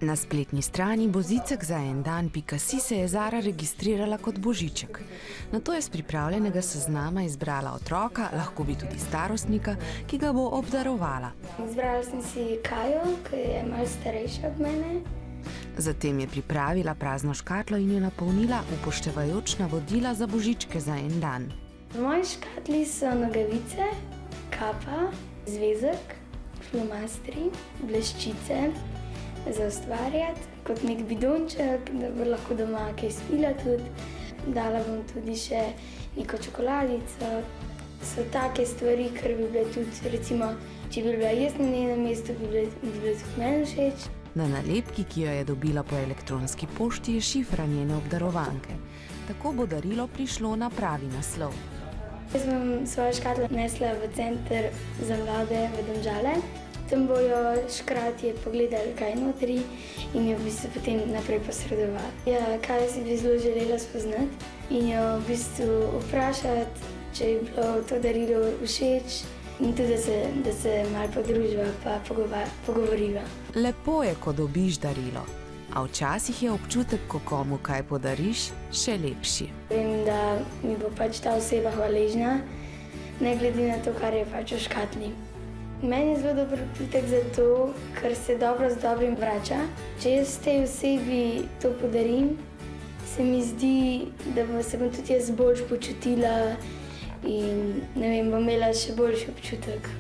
Na spletni strani bozicek-za-en-dan.si se je Zara registrirala kot Božiček. Nato je z pripravljenega seznama izbrala otroka, lahko bi tudi starostnika, ki ga bo obdarovala. Izbrala sem si Kajo, ki je malo starejša od mene. Zatem je pripravila prazno škatlo in jo napolnila, upoštevajoč navodila za božičke za en dan. V moji škatli so nogavice, kapa, zvezek, flomastri, bleščice za ustvarjati, kot nek bidonček, da bo lahko doma kaj spila tudi. Dala bom tudi še neko čokoladico. So take stvari, ker bi bile tudi, recimo, če bi bila jaz na njenem mestu, bi bile tudi meni všeč. Na nalepki, ki jo je dobila po elektronski pošti, je šifra njene obdarovanke. Tako bo darilo prišlo na pravi naslov. Jaz bom svojo škatlo nesla v center za mlade v Domžale. Tam bojo škratje pogledali, kaj je notri in jo v bistvu potem naprej posredovali. Ja, kaj si bi zelo želela spoznati in jo v bistvu vprašati, če je bilo to darilo všeč in tudi, da se malo podruživa pa pogovoriva. Lepo je, ko dobiš darilo, a včasih je občutek, ko komu kaj podariš, še lepši. Vem, da mi bo pač ta oseba hvaležna, ne glede na to, kar je pač v škatli. Meni je zelo dober občutek zato, ker se dobro z dobrim vrača. Če jaz tej osebi to podarim, se mi zdi, da se bom tudi jaz bolj počutila in ne vem, bom imela še boljši občutek.